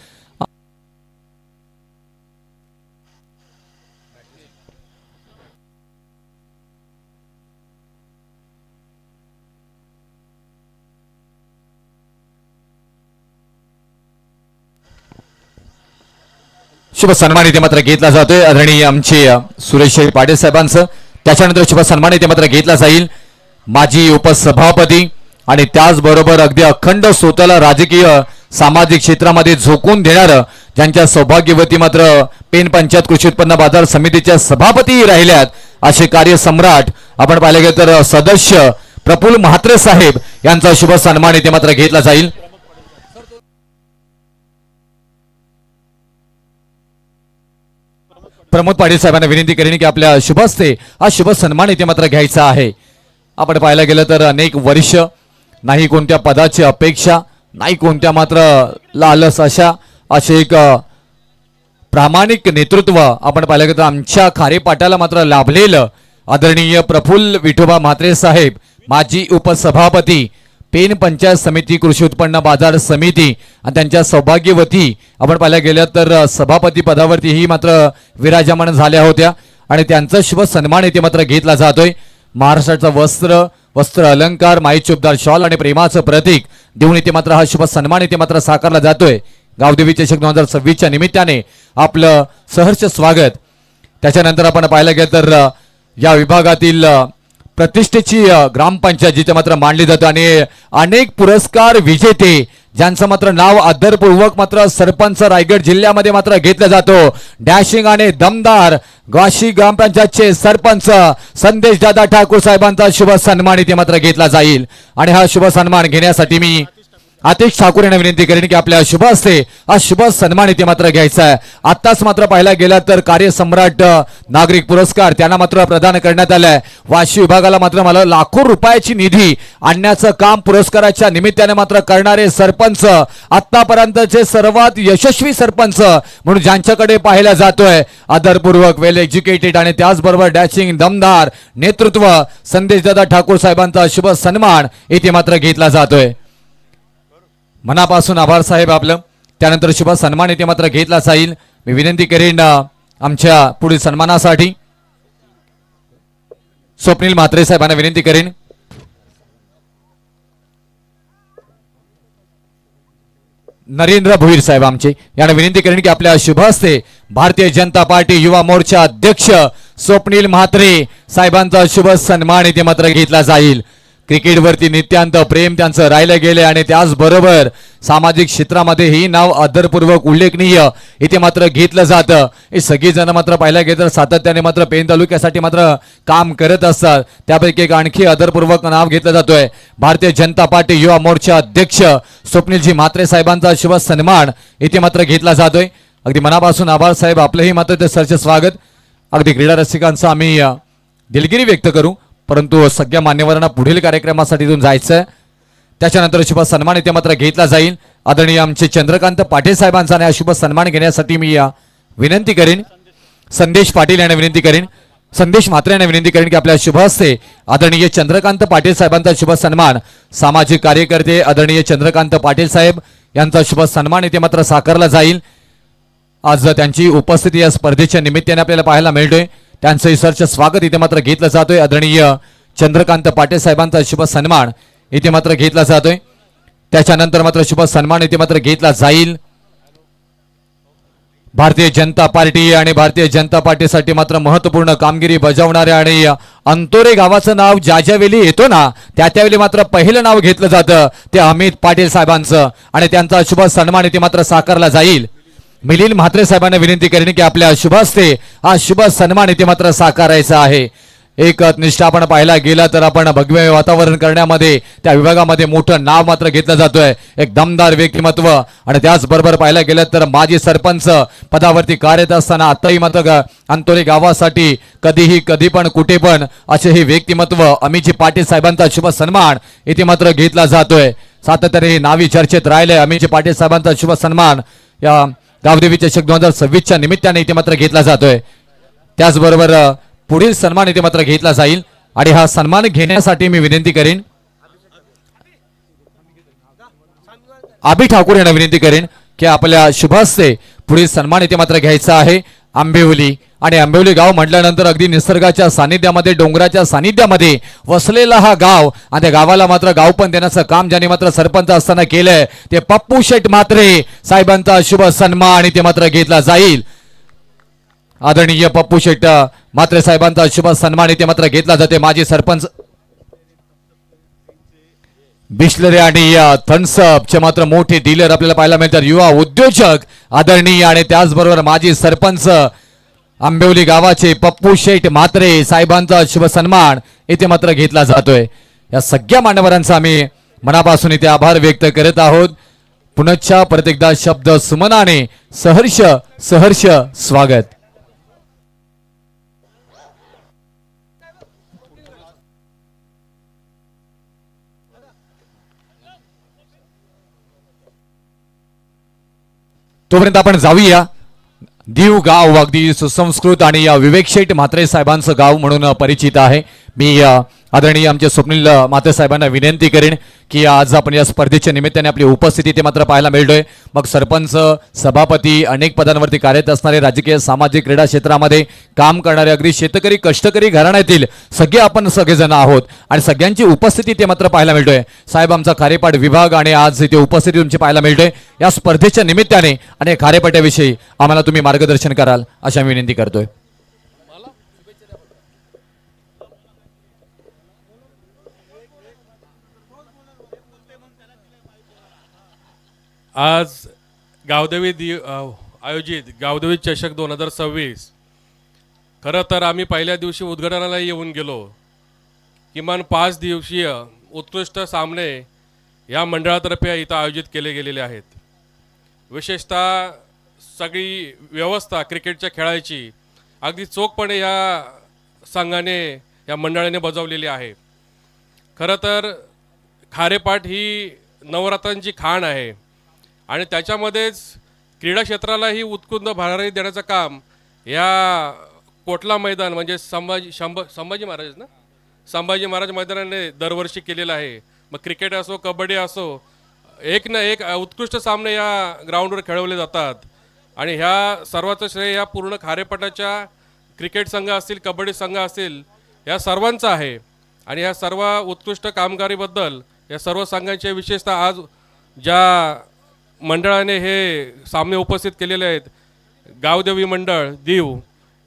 शुभ सन्मान इथे मात्र घेतला जातोय. आदरणीय आमचे सुरेश पाटील साहेबांचं. त्याच्यानंतर शुभ सन्मान इथे मात्र घेतला जाईल माजी उपसभापती आणि त्याचबरोबर अगदी अखंड स्वतःला राजकीय सामाजिक क्षेत्रामध्ये झोकून देणार ज्यांच्या सौभाग्यवती मात्र पेन पंचायत कृषी उत्पन्न बाजार समितीच्या सभापती राहिल्यात असे कार्यसम्राट आपण पाहिले गेले तर सदस्य प्रफुल्ल म्हात्रे साहेब यांचा शुभ सन्मान इथे मात्र घेतला जाईल. प्रमोद पाटील साहेबांना विनंती करेन की आपल्या शुभ हस्ते हा शुभ सन्मान इथे मात्र घ्यायचा आहे. आपण पाहायला गेलं तर अनेक वर्ष नाही कोणत्या पदाची अपेक्षा नाही कोणत्या मात्र लालस असे एक प्रामाणिक नेतृत्व आपण पाहिलं गेलं तर आमच्या खारेपाट्याला मात्र लाभलेलं आदरणीय प्रफुल्ल विठोबा म्हात्रे साहेब माजी उपसभापती पेन पंचायत समिती कृषी उत्पन्न बाजार समिती आणि त्यांच्या सौभाग्यवती आपण पाहायला गेलं तर सभापती पदावरती ही मात्र विराजमान झाल्या होत्या आणि त्यांचा शुभ सन्मान इथे मात्र घेतला जातोय. महाराष्ट्राचं वस्त्र अलंकार माई चुबदार शॉल आणि प्रेमाचं प्रतीक देऊन इथे मात्र हा शुभ सन्मान इथे मात्र साकारला जातोय. गावदेवी चषक 2026च्या निमित्ताने आपलं सहर्ष स्वागत. त्याच्यानंतर आपण पाहायला गेलं तर या विभागातील प्रतिष्ठेची ग्रामपंचायत जिथे मात्र मांडली जाते आणि अनेक पुरस्कार विजेते ज्यांचं मात्र नाव आदरपूर्वक मात्र सरपंच रायगड जिल्ह्यामध्ये मात्र घेतला जातो. डॅशिंग आणि दमदार ग्वाशी ग्रामपंचायतचे सरपंच संदेश दादा ठाकूर साहेबांचा शुभ सन्मान इथे मात्र घेतला जाईल. आणि हा शुभ सन्मान घेण्यासाठी मी आतिश ठाकूर यांना विनंती करेन की आपल्या शुभ हस्ते हा शुभ सन्मान इथे मात्र घ्यायचा आहे. आताच मात्र पाहायला गेला तर कार्यसम्राट नागरिक पुरस्कार त्यांना मात्र प्रदान करण्यात आलाय. वाशी विभागाला मात्र मला लाखो रुपयाची निधी आणण्याचं काम पुरस्काराच्या निमित्ताने मात्र करणारे सरपंच आतापर्यंतचे सर्वात यशस्वी सरपंच म्हणून ज्यांच्याकडे पाहायला जातोय आदरपूर्वक वेल एज्युकेटेड आणि त्याचबरोबर डॅशिंग दमदार नेतृत्व संदेशदादा ठाकूर साहेबांचा शुभ सन्मान इथे मात्र घेतला जातोय. मनापासून आभार साहेब आपलं. त्यानंतर शुभ सन्मान इथे मात्र घेतला जाईल. मी विनंती करेन आमच्या पुढील सन्मानासाठी स्वप्नील म्हात्रे साहेबांना विनंती करेन. नरेंद्र भोईर साहेब आमचे यांना विनंती करेन की आपल्या शुभ हस्ते भारतीय जनता पार्टी युवा मोर्चा अध्यक्ष स्वप्नील म्हात्रे साहेबांचा शुभ सन्मान इथे मात्र घेतला जाईल. क्रिकेटवरती नित्यांत प्रेम त्यांचं राहिलं गेले आणि त्याचबरोबर सामाजिक क्षेत्रामध्ये ही नाव आदरपूर्वक उल्लेखनीय इथे मात्र घेतलं जातं. हे सगळीजण मात्र पाहायला गेलं तर सातत्याने मात्र पेन तालुक्यासाठी मात्र काम करत असतात. त्यापैकी एक आणखी आदरपूर्वक नाव घेतलं जातोय भारतीय जनता पार्टी युवा मोर्चा अध्यक्ष स्वप्नीलजी म्हात्रे साहेबांचा शुभ सन्मान इथे मात्र घेतला जातोय. अगदी मनापासून आभार साहेब आपलंही मात्र ते सरचे स्वागत. अगदी क्रीडा रसिकांचं आम्ही दिलगिरी व्यक्त करू परंतु सगळ्या मान्यवरांना पुढील कार्यक्रमासाठी इथून जायचं. त्याच्यानंतर शुभ सन्मान इथे मात्र घेतला जाईल. आदरणीय आमचे चंद्रकांत पाटील साहेबांचा आणि शुभ सन्मान घेण्यासाठी मी विनंती करेन संदेश पाटील यांना विनंती करेन संदेश म्हात्रे यांना विनंती करेन की आपल्या शुभ हस्ते आदरणीय चंद्रकांत पाटील साहेबांचा शुभ सन्मान सामाजिक कार्यकर्ते आदरणीय चंद्रकांत पाटील साहेब यांचा शुभ सन्मान इथे मात्र साकारला जाईल. आज त्यांची उपस्थिती या स्पर्धेच्या निमित्ताने आपल्याला पाहायला मिळतोय. त्यांचं सरच स्वागत इथे मात्र घेतलं जातोय. आदरणीय चंद्रकांत पाटील साहेबांचा शुभ सन्मान इथे मात्र घेतला जातोय. त्याच्यानंतर मात्र शुभ सन्मान इथे मात्र घेतला जाईल भारतीय जनता पार्टी आणि भारतीय जनता पार्टीसाठी मात्र महत्वपूर्ण कामगिरी बजावणाऱ्या आणि अंतोरे गावाचं नाव ज्या ज्यावेळी येतो ना त्यावेळी मात्र पहिलं नाव घेतलं जातं ते अमित पाटील साहेबांचं आणि त्यांचा शुभ सन्मान इथे मात्र साकारला जाईल. मिलिंद म्हात्रे साहेबांना विनंती करेन की आपल्या शुभ हस्ते हा शुभ सन्मान इथे मात्र साकारायचा आहे. एक निष्ठा आपण पाहायला गेला तर आपण भगवे वातावरण करण्यामध्ये त्या विभागामध्ये मोठं नाव मात्र घेतलं जातोय. एक दमदार व्यक्तिमत्व आणि त्याचबरोबर पाहायला गेलं तर माजी सरपंच पदावरती कार्यरत असताना आताही मात्र अंतोली गावासाठी कधीही कधी पण कुठे पण असे हे व्यक्तिमत्व अमितजी पाटील साहेबांचा शुभ सन्मान इथे मात्र घेतला जातोय. सातत्याने हे नावी चर्चेत राहिले. अमितजी पाटील साहेबांचा शुभ सन्मान या गावदेवी चषक 2026च्या निमित्ताने इथे मात्र घेतला जातोय. त्याचबरोबर पुढील सन्मान इथे मात्र घेतला जाईल आणि हा सन्मान घेण्यासाठी मी विनंती करेन आबी ठाकूर यांना विनंती करेन की आपल्या शुभ हस्ते पुढील सन्मान इथे मात्र घ्यायचा आहे. आंबेवली आणि आंबेवली गाव म्हटल्यानंतर अगदी निसर्गाच्या सानिध्यामध्ये डोंगराच्या सानिध्यामध्ये वसलेला हा गाव आणि त्या गावाला मात्र गाव पण देण्याचं काम ज्याने मात्र सरपंच असताना केलंय ते पप्पू शेठ म्हात्रे साहेबांचा शुभ सन्मान इथे मात्र घेतला जाईल. आदरणीय पप्पू शेठ म्हात्रे साहेबांचा शुभ सन्मान इथे मात्र घेतला जाते. माजी सरपंच बिस्लरी आणि थम्सअपचे मात्र मोठे डीलर आपल्याला पाहायला मिळतात. युवा उद्योजक आदरणीय आणि त्याचबरोबर माजी सरपंच आंबेवली गावाचे पप्पू शेठ म्हात्रे साहेबांचा शुभ सन्मान इथे मात्र घेतला जातोय. या सगळ्या मान्यवरांचा आम्ही मनापासून इथे आभार व्यक्त करत आहोत. पुनश्च परत एकदा शब्द सुमनाने सहर्ष सहर्ष स्वागत. तोपर्यंत आपण जाऊया. दीव गाव अगदी सुसंस्कृत आणि या विवेक शेठ म्हात्रे साहेबांचं गाव म्हणून परिचित आहे. मी आदरणीय आमचे स्वप्नील म्हात्रे साहेबांना विनंती करेन की आज आपण या स्पर्धेच्या निमित्ताने आपली उपस्थिती ते मात्र पाहायला मिळतोय. मग सरपंच सभापती अनेक पदांवरती कार्यरत असणारे राजकीय सामाजिक क्रीडा क्षेत्रामध्ये काम करणारे अगदी शेतकरी कष्टकरी घराण्यातील सगळे आपण सगळेजण आहोत आणि सगळ्यांची उपस्थिती ते मात्र पाहायला मिळतोय. साहेब आमचा खारेपाट विभाग आणि आज इथे उपस्थिती तुमची पाहायला मिळतोय. या स्पर्धेच्या निमित्ताने आणि खारेपाट्याविषयी आम्हाला तुम्ही मार्गदर्शन कराल अशा विनंती करतोय. आज गावदेवी आयोजित गावदेवी चषक 2026 खरं तर आम्ही पहिल्या दिवशी उद्घाटनाला येऊन गेलो. किमान 5 दिवसीय उत्कृष्ट सामने या मंडळातर्फे इथं आयोजित केले गेलेले आहेत. विशेषतः सगळी व्यवस्था क्रिकेटच्या खेळाची अगदी चोखपणे या संघाने या मंडळाने बजावलेली आहे. खरं तर खारेपाट ही नवरात्रांची खाण आहे आणि त्याच्यामध्येच क्रीडा क्षेत्रालाही उत्कृष्ट भरारी देण्याचं काम या कोटला मैदान म्हणजे संभाजी महाराज ना संभाजी महाराज मैदानाने दरवर्षी केलेलं आहे. मग क्रिकेट असो कबड्डी असो एक ना एक उत्कृष्ट सामने या ग्राउंडवर खेळवले जातात आणि ह्या सर्वाचं श्रेय या पूर्ण खारेपाटाच्या क्रिकेट संघ असतील कबड्डी संघ असतील या सर्वांचा आहे. आणि ह्या सर्व उत्कृष्ट कामगिरीबद्दल या सर्व संघांचे विशेषतः आज ज्या मंडळाने हे सामने उपस्थित केलेले आहेत गावदेवी मंडळ दीव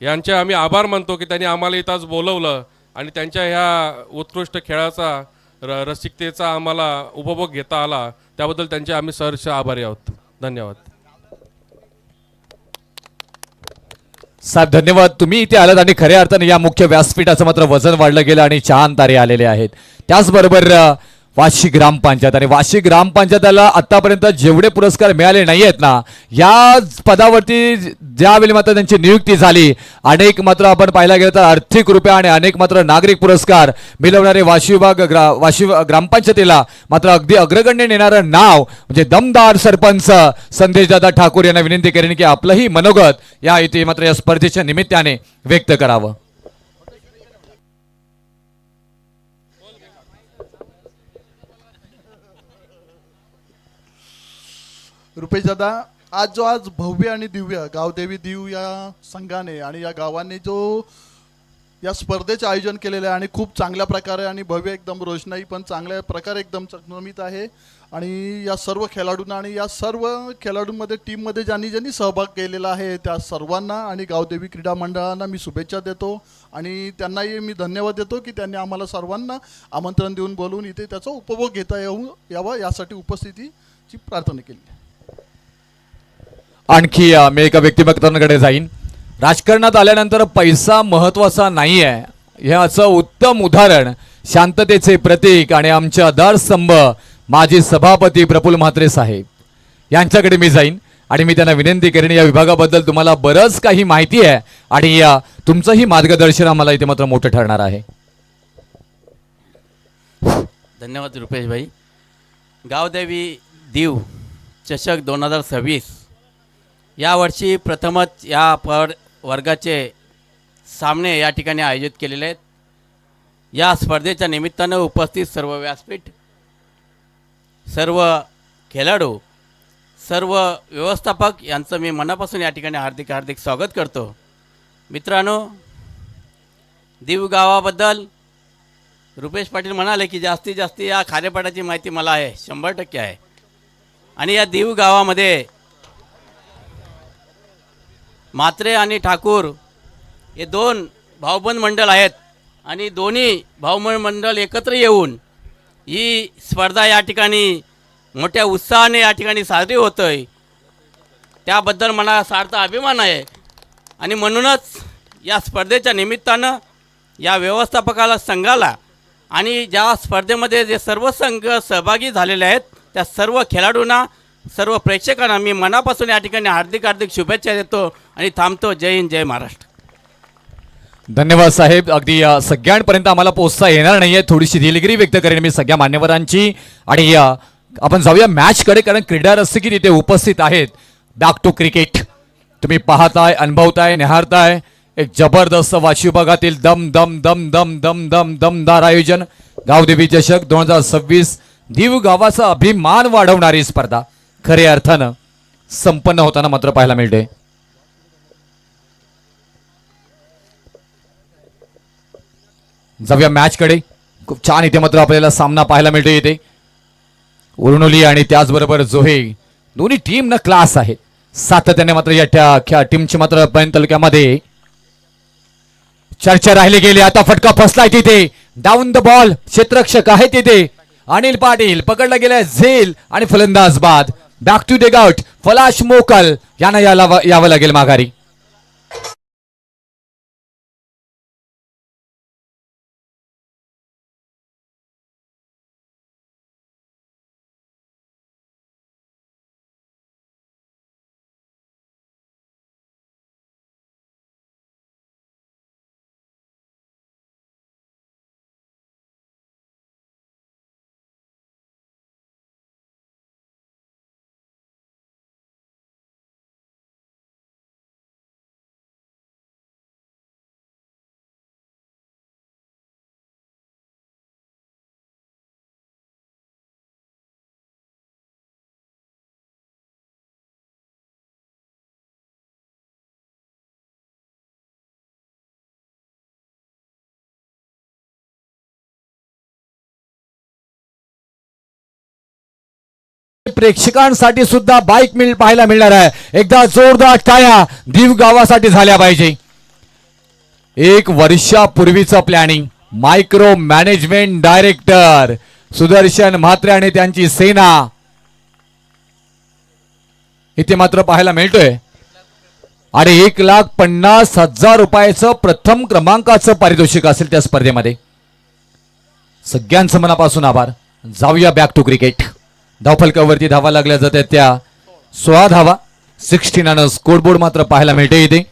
यांचे आम्ही आभार मानतो की त्यांनी आम्हाला इथं आज बोलवलं आणि त्यांच्या ह्या उत्कृष्ट खेळाचा रसिकतेचा आम्हाला उपभोग घेता आला त्याबद्दल त्यांचे आम्ही सहर्ष आभारी आहोत. धन्यवाद साहेब. धन्यवाद. तुम्ही इथे आलात आणि खऱ्या अर्थाने या मुख्य व्यासपीठाचं मात्र वजन वाढलं गेलं आणि छान तारे आलेले आहेत. त्याचबरोबर वाशी ग्रामपंचायत आणि वाशी ग्रामपंचायताला आतापर्यंत जेवढे पुरस्कार मिळाले नाही आहेत ना या पदावरती ज्यावेळी मात्र त्यांची नियुक्ती झाली अनेक मात्र आपण पाहायला गेलं तर आर्थिक रुपया आणि अनेक मात्र नागरिक पुरस्कार मिळवणारे वाशी विभाग वाशी ग्रामपंचायतीला मात्र अगदी अग्रगण्य नेणारं नाव म्हणजे दमदार सरपंच संदेशदादा ठाकूर यांना विनंती करेन की आपलंही मनोगत या इथे मात्र या स्पर्धेच्या निमित्ताने व्यक्त करावं. रुपेश दादा आज भव्य आणि दिव्य गावदेवी दीव या संघाने आणि या गावाने जो या स्पर्धेचे आयोजन केलेले आहे आणि खूप चांगल्या प्रकारे आणि भव्य एकदम रोषणाई पण चांगल्या प्रकारे एकदम चमचमीत आहे. आणि या सर्व खेळाडूंना आणि या सर्व खेळाडूंमध्ये टीममध्ये ज्यांनी सहभाग केलेला आहे त्या सर्वांना आणि गावदेवी क्रीडा मंडळांना मी शुभेच्छा देतो आणि त्यांनाही मी धन्यवाद देतो की त्यांनी आम्हाला सर्वांना आमंत्रण देऊन बोलवून इथे त्याचा उपभोग घेता यावा यासाठी उपस्थितीची प्रार्थना केली. आणखी मी एका व्यक्तिमत्वाकडे जाईन. राजकारणात आल्यानंतर पैसा महत्वाचा नाही आहे ह्याचं उत्तम उदाहरण शांततेचे प्रतीक आणि आमचे आधारस्तंभ माजी सभापती प्रफुल्ल म्हात्रे साहेब यांच्याकडे मी जाईन आणि मी त्यांना विनंती करेन. या विभागाबद्दल तुम्हाला बरंच काही माहिती आहे आणि तुमचंही मार्गदर्शन आम्हाला इथे मात्र मोठं ठरणार आहे. धन्यवाद रुपेश भाई. गावदेवी दीव चषक 2026 यावर्षी प्रथमच या वर्गाचे सामने या ठिकाणी आयोजित केलेले आहेत. या स्पर्धेच्या निमित्तानं उपस्थित सर्व व्यासपीठ, सर्व खेळाडू, सर्व व्यवस्थापक यांचं मी मनापासून या ठिकाणी हार्दिक हार्दिक स्वागत करतो. मित्रांनो, दीव गावाबद्दल रुपेश पाटील म्हणाले की जास्तीत जास्त या खारेपाटाची माहिती मला आहे, 100% आहे. आणि या दीव गावामध्ये म्हात्रे आणि ठाकूर हे 2 भाऊबंद मंडळ आहेत आणि दोन्ही भाऊबंद मंडळ एकत्र येऊन ही स्पर्धा या ठिकाणी मोठ्या उत्साहाने या ठिकाणी साजरी होत आहे. त्याबद्दल मला सार्थ अभिमान आहे आणि म्हणूनच या स्पर्धेच्या निमित्तानं या व्यवस्थापकाला, संघाला आणि ज्या स्पर्धेमध्ये जे सर्व संघ सहभागी झालेले आहेत त्या सर्व खेळाडूंना, सर्व प्रेक्षकांना मी मनापासून या ठिकाणी हार्दिक हार्दिक शुभेच्छा देतो आणि थांबतो. जय हिंद, जय महाराष्ट्र. धन्यवाद साहेब. अगदी सगळ्यांपर्यंत आम्हाला पोहोचता येणार नाहीये, थोडीशी दिलगिरी व्यक्त करेन मी सगळ्या मान्यवरांची. आणि आपण जाऊया मॅचकडे, कारण क्रीडा रसिक तिथे उपस्थित आहेत. बॅक टू क्रिकेट तुम्ही पाहताय, अनुभवताय, निहारताय. एक जबरदस्त वाशी विभागातील दम दम दम दम दम दम दमदार आयोजन. गावदेवी चषक 2026 दीव गावाचा अभिमान वाढवणारी स्पर्धा खऱ्या अर्थानं संपन्न होताना मात्र पाहायला मिळते. जाऊया मॅचकडे. खूप छान इथे मात्र आपल्याला सामना पाहायला मिळतो. इथे उर्नुली आणि त्याचबरोबर जोहे दोन्ही टीम न क्लास आहेत. सातत्याने मात्र या टीमची मात्र पैन तालुक्यामध्ये चर्चा राहिली गेली. आता फटका फसलाय तिथे, डाऊन द बॉल, क्षेत्ररक्षक आहे तिथे अनिल पाटील, पकडला गेलाय झेल आणि फलंदाज बाद. बॅक टू द आउट, फलाश मोकल यांना यावं लागेल माघारी. प्रेक्षकांसाठी सुद्धा बाईक पाहायला मिळणार आहे. एकदा जोरदार टाळ्या दीव गावासाठी झाल्या पाहिजे. 1 वर्षापूर्वीचं planning micro management director Sudarshan Mhatre आणि त्यांची सेना इथे मात्र पाहायला मिळतोय. आणि 1,50,000 रुपयाचं प्रथम क्रमांकाचं पारितोषिक असेल त्या स्पर्धेमध्ये. सगळ्यांचं मनापासून आभार. जाऊया बॅक टू क्रिकेट. धावफलकावरती धावा लागल्या जातात त्या 16 धावा. 16 स्कोरबोर्ड मात्र पाहायला मिळते इथे.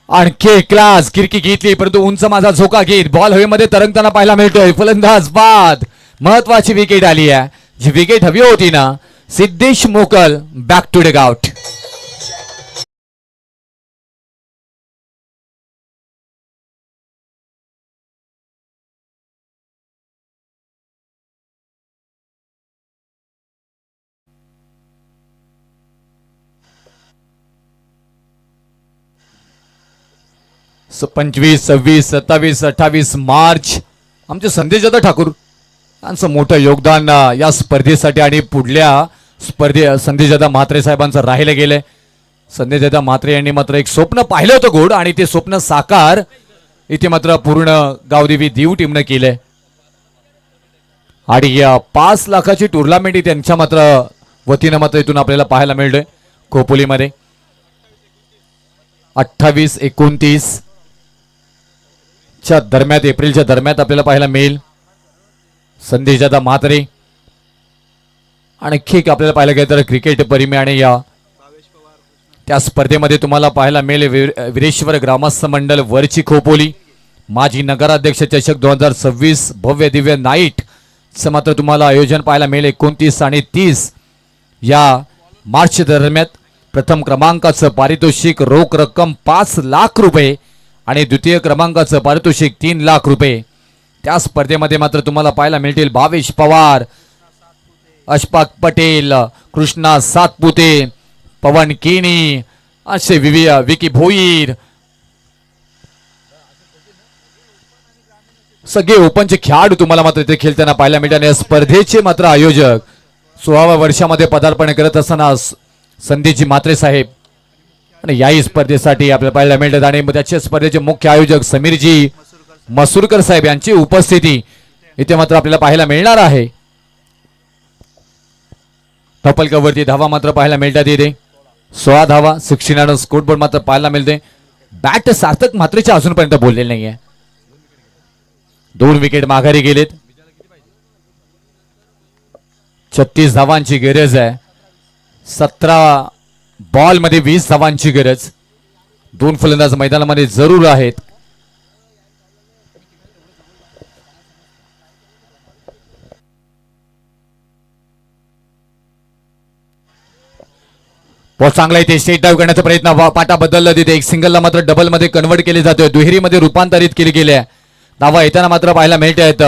आणखी क्लास किरकी घेतली, परंतु उंच माझा झोका घेत बॉल हवेमध्ये तरंगताना पाहायला मिळतोय. फलंदाज बाद. महत्वाची विकेट आली आहे. जी विकेट हवी होती ना, Siddhesh Mokal back to the out. So 25, 26, 27, 28 March आमचे संदेश दादा ठाकूर यांचं मोठं योगदान या स्पर्धेसाठी आणि पुढल्या स्पर्धे संदेश दादा म्हात्रे साहेबांचं राहिलं गेलंय. संदेश दादा म्हात्रे यांनी मात्र एक स्वप्न पाहिलं होतं गोड आणि ते स्वप्न साकार इथे मात्र पूर्ण गावदेवी दीव टीमनं केलंय. आणि या 5 लाखाची टुर्नामेंट ही त्यांच्या मात्र वतीनं मात्र इथून आपल्याला पाहायला मिळतोय खोपोलीमध्ये. 28-29 च्या दरम्यान, एप्रिलच्या दरम्यान आपल्याला पाहायला मिळेल. संदेश दादा म्हात्रे आणखी आपल्याला पाहायला गेलं तर क्रिकेट परिमे आणि या त्या स्पर्धेमध्ये तुम्हाला पाहायला मिळेल वीरेश्वर ग्रामस्थ मंडळ वरची खोपोली माजी नगराध्यक्ष चषक 2026 भव्य दिव्य नाईट चं मात्र तुम्हाला आयोजन पाहायला मिळेल 29 आणि 30 या मार्च दरम्यान. प्रथम क्रमांकाचं पारितोषिक रोख रक्कम 5 लाख रुपये आणि द्वितीय क्रमांकाचं पारितोषिक 3 लाख रुपये. त्या स्पर्धेमध्ये मात्र तुम्हाला पाहायला मिळतील भावेश पवार, अशफाक पटेल, कृष्णा सातपुते, पवन केनी, असे विकी भोईर, सगळे ओपनचे खेळाडू तुम्हाला मात्र इथे खेळताना पाहायला मिळतात. या स्पर्धेचे मात्र आयोजक 16व्या वर्षामध्ये पदार्पण करत असताना संदेशजी म्हात्रे साहेब आणि याही स्पर्धेसाठी आपल्याला पाहायला मिळतात. आणि त्याचे स्पर्धेचे मुख्य आयोजक समीरजी मसूरकर साहेब यांची उपस्थिती इथे मात्र आपल्याला पाहायला मिळणार आहे. टपलकावरती धावा मात्र पाहायला मिळतात. इथे 16 धावा 69 स्कोरबोर्ड मात्र पाहायला मिळते. बॅट सार्थक म्हात्रेच्या अजूनपर्यंत बोललेले नाहीये. 2 विकेट माघारी गेलेत. 36 धावांची गरज आहे. 17 बॉल मध्ये 20 धावांची गरज. 2 फलंदाज मैदानामध्ये जरूर आहेत. बहुत चांगला इथे स्टेट डाव करण्याचा प्रयत्न, पाटा बदलला तिथे. एक सिंगलला मात्र डबल मध्ये कन्वर्ट केले जातोय, दुहेरीमध्ये रूपांतरित केली गेल्या. धावा येताना मात्र पाहायला मिळत आहेत.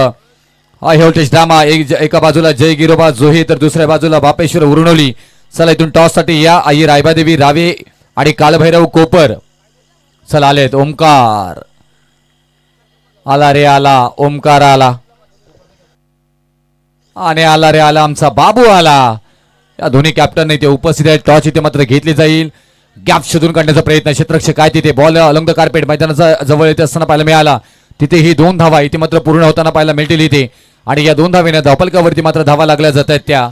हा हेल्टेज ड्रामा, एका बाजूला जय गिरोबा जोही तर दुसऱ्या बाजूला बापेश्वर उरणोली. चला इथून टॉस साठी या आई रायबादेवी रावे आणि कालभैरव कोपर. चला आलेत. ओमकार आला रे आला, ओमकार आला आणि आला रे आला आमचा बाबू आला. या दोन्ही कॅप्टन इथे उपस्थित आहेत. टॉस इथे मात्र घेतली जाईल. गॅप शोधून काढण्याचा प्रयत्न, क्षेत्ररक्षक काय तिथे बॉल अलंग द कार्पेट मैदानाचा जवळ येते असताना पाहायला मिळाला. तिथे ही 2 धावा इथे मात्र पूर्ण होताना पाहायला मिळतील इथे. आणि या 2 धावेने धावपलकावरती मात्र धावा लागल्या जात आहेत त्या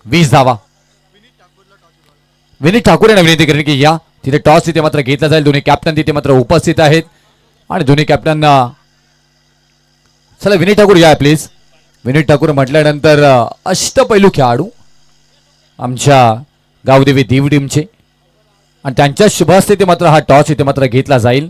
20 धावा. विनीत ठाकूर यांना विनंती करेन की या तिथे टॉस तिथे मात्र घेतला जाईल. दोन्ही कॅप्टन तिथे मात्र उपस्थित आहेत आणि दोन्ही कॅप्टन चला विनीत ठाकूर या प्लीज. विनीत ठाकूर म्हटल्यानंतर अष्टपैलू खेळाडू आमच्या गावदेवी दीव टीमचे आणि त्यांच्या शुभ हस्ते इथे मात्र हा टॉस इथे मात्र घेतला जाईल.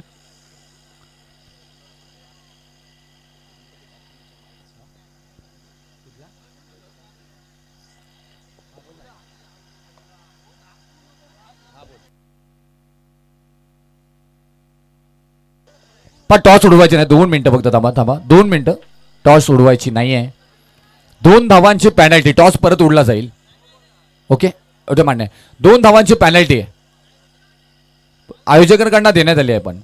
पण टॉस उडवायची नाही. 2 मिनिटं फक्त थांबा 2 मिनिटं. टॉस उडवायची नाही आहे. 2 धावांची पॅनल्टी. टॉस परत उडला जाईल. ओके ओके मान्य आहे. 2 धावांची पॅनल्टी आहे आयोजकांकडून देण्यात आली आहे. पण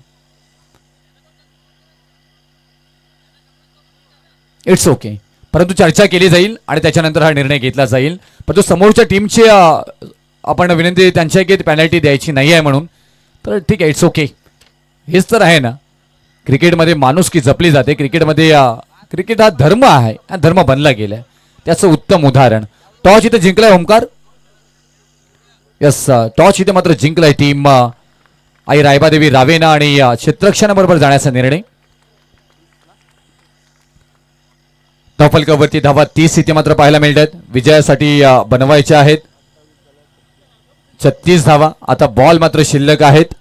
इट्स ओके, परंतु चर्चा केली जाईल आणि त्याच्यानंतर हा निर्णय घेतला जाईल. परंतु समोरच्या टीमची आपण विनंती त्यांच्या की पॅनल्टी द्यायची नाही आहे म्हणून. तर ठीक आहे, इट्स ओके. हेच तर आहे ना क्रिकेटमध्ये माणुसकी जपली जाते. क्रिकेटमध्ये क्रिकेट हा धर्म आहे, हा धर्म बनला गेलाय. त्याचं उत्तम उदाहरण. टॉस इथे जिंकलाय ओमकार. यस, टॉस इथे मात्र जिंकलाय टीम आई रायबादेवी रावेना आणि क्षेत्ररक्षणाबरोबर जाण्याचा निर्णय. धावफलकावरती धावा 30 इथे मात्र पाहायला मिळतात. विजयासाठी बनवायच्या आहेत 36 धावा. आता बॉल मात्र शिल्लक आहेत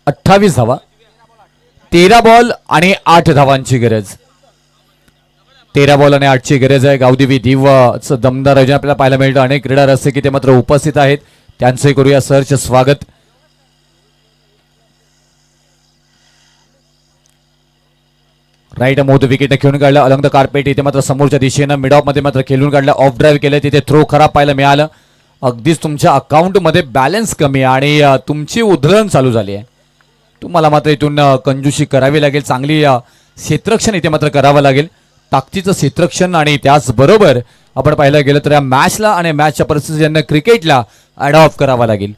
28 धावा. 13 बॉल आणि 8 धावांची गरज. 13 बॉल आणि 8ची गरज आहे. गावदेवी दीवचं दमदार आयोजन आपल्याला पाहायला मिळतं. अनेक क्रीडा रसिक इथे मात्र उपस्थित आहेत. त्यांचे करूया सहर्ष स्वागत. राईट मोद विकेट खेळून काढलं. अलंग द कार्पेट इथे मात्र समोरच्या दिशेनं मिड ऑफ मध्ये मात्र खेळून काढलं. ऑफ ड्राईव्ह केलं. तिथे थ्रो खराब पाहायला मिळालं. अगदीच तुमच्या अकाउंटमध्ये बॅलन्स कमी आणि तुमची उधळण चालू झाली आहे. तुम्हाला मात्र इथून कंजूशी करावी लागेल. चांगली क्षेत्ररक्षण इथे मात्र करावं लागेल. ताकदीचं क्षेत्ररक्षण आणि त्याचबरोबर आपण पाहायला गेलं तर या मॅचला आणि मॅचच्या परिस्थितीत यांना क्रिकेटला अडॉप्ट करावा लागेल.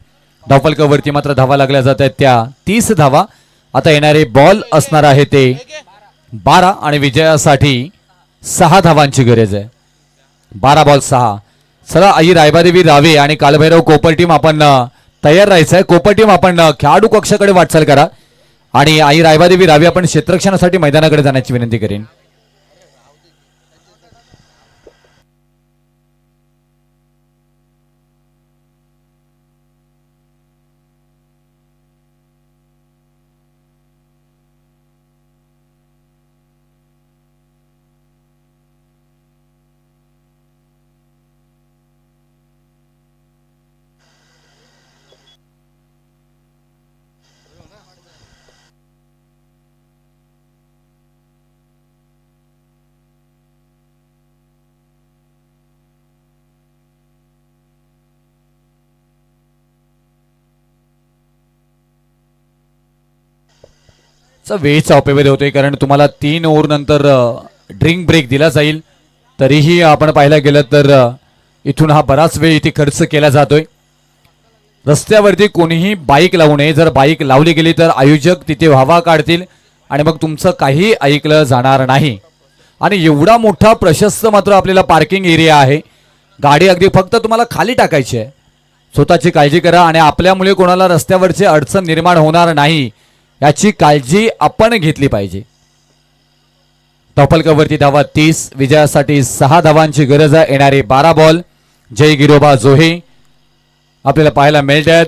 धावफलकावरती मात्र धावा लागल्या जात आहेत त्या 30 धावा. आता येणारे बॉल असणार आहे ते 12 आणि विजयासाठी 6 धावांची गरज आहे. 12 बॉल 6. चला आई रायबादेवी रावे आणि कालभैरव कोपर टीम आपण तयार राहायचं आहे. कोपर टीम आपण खेळाडू कक्षाकडे वाटचाल करा आणि आई रायबादेवी रावे आपण क्षेत्ररक्षणासाठी मैदानाकडे जाण्याची विनंती करेन. वेळेचा अपव्यय होतोय कारण तुम्हाला 3 ओव्हर नंतर ड्रिंक ब्रेक दिला जाईल. तरीही आपण पाहायला गेलं तर इथून हा बराच वेळ इथे खर्च केला जातोय. रस्त्यावरती कोणीही बाईक लावू नये. जर बाईक लावली गेली तर आयोजक तिथे व्हावा काढतील आणि मग तुमचं काही ऐकलं जाणार नाही. आणि एवढा मोठा प्रशस्त मात्र आपल्याला पार्किंग एरिया आहे. गाडी अगदी फक्त तुम्हाला खाली टाकायची आहे. स्वतःची काळजी करा आणि आपल्यामुळे कोणाला रस्त्यावरची अडचण निर्माण होणार नाही याची काळजी आपण घेतली पाहिजे. धावफलकावरती धावा 30. विजयासाठी 6 धावांची गरज आहे. येणारे 12 बॉल जय गिरोबा जोहे आपल्याला पाहायला मिळत आहेत.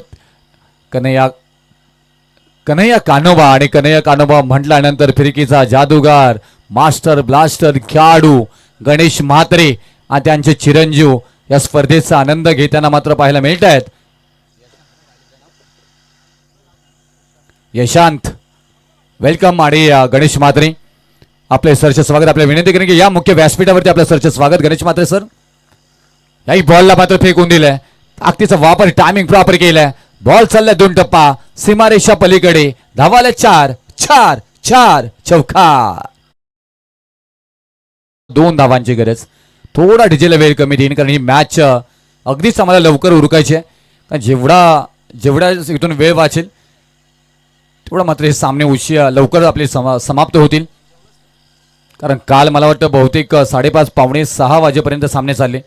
कन्हैया कानोबा आणि कन्हैया कानोबा म्हटल्यानंतर फिरकीचा जादूगार मास्टर ब्लास्टर खेळाडू गणेश म्हात्रे आणि त्यांचे चिरंजीव या स्पर्धेचा आनंद घेताना मात्र पाहायला मिळत आहेत. यशांत वेलकम आणि गणेश म्हात्रे आपले सरचे स्वागत. आपल्या विनंती करेन की या मुख्य व्यासपीठावरती आपलं सरचे स्वागत. गणेश म्हात्रे सर. याही बॉलला मात्र फेकून दिलंय. ताकदीचा वापर टायमिंग प्रॉपर केलाय. बॉल चाललाय 2 टप्पा सीमारेषा पलीकडे. धावाला 4 4 4 चौका. 2 धावांची गरज. थोडा डीजेला वेळ कमी देईन कारण ही मॅच अगदीच आम्हाला लवकर उरकायची आहे. कारण जेवढा इथून वेळ वाचेल तेवढा मात्र हे सामने लवकर आपले समाप्त होतील. कारण काल मला वाटतं बहुतेक 5:30 पावणे 6 वाजेपर्यंत सामने चालले.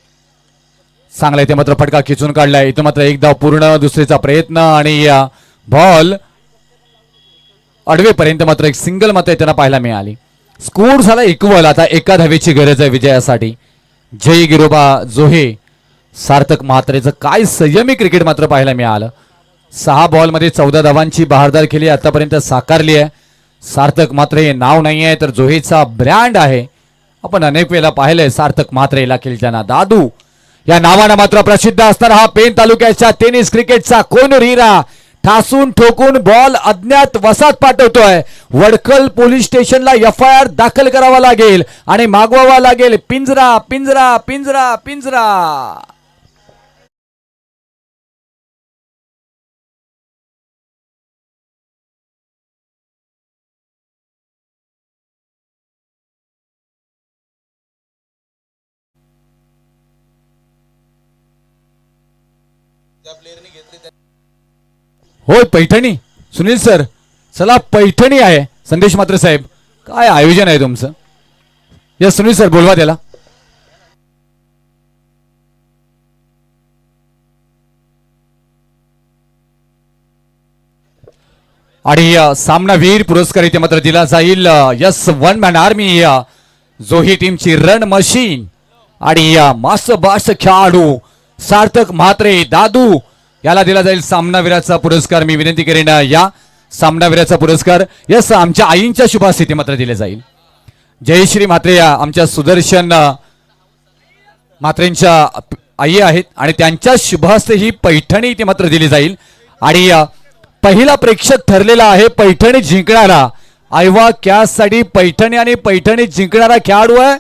चांगला इथे मात्र फटका खिचून काढलाय. इथं मात्र एक धाव पूर्ण. दुसरीचा प्रयत्न आणि बॉल अडवेपर्यंत मात्र एक सिंगल मात्र त्यांना पाहायला मिळाली. स्कोर झाला इक्वल. आता 1 धावेची गरज आहे विजयासाठी. जय गिरोबा जोहे सार्थक म्हात्रेचं काय संयमी क्रिकेट मात्र पाहायला मिळालं. 6 बॉलमध्ये 14 धावांची बहारदार केली आतापर्यंत साकारली आहे. सार्थक म्हात्रे हे नाव नाही आहे तर जोहेचा ब्रँड आहे. आपण अनेक वेळेला पाहिलंय सार्थक म्हात्रेला खेळताना. दादू या नावानं मात्र प्रसिद्ध असणारा हा पेन तालुक्याच्या टेनिस क्रिकेटचा कोनूर हिरा ठासून ठोकून बॉल अज्ञात वसात पाठवतोय. वडखल पोलीस स्टेशनला FIR दाखल करावा लागेल आणि मागवावा लागेल पिंजरा पिंजरा पिंजरा पिंजरा. होय पैठणी सुनील सर. चला पैठणी आहे. संदेश मात्र साहेब काय आयोजन आहे तुमचं. या सुनील सर बोलवा त्याला. आणि सामनावीर पुरस्कार इथे मात्र दिला जाईल. यस 1 मॅन आर्मी जोही टीमची रन मशीन आणि मास बास खेळाडू सार्थक म्हात्रे दादू याला दिला जाईल सामनावीराचा पुरस्कार. मी विनंती करेन या सामनावीराचा पुरस्कार यस आमच्या आईंच्या शुभास्थिती मात्र दिले जाईल. जयश्री म्हात्रे या आमच्या सुदर्शन म्हात्रेंच्या आई आहेत आणि त्यांच्या शुभास्ते ही पैठणी ती मात्र दिली जाईल. आणि पहिला प्रेक्षक ठरलेला आहे पैठणी जिंकणारा. आयवा कॅससाठी पैठणी आणि पैठणी जिंकणारा खेळाडू आहे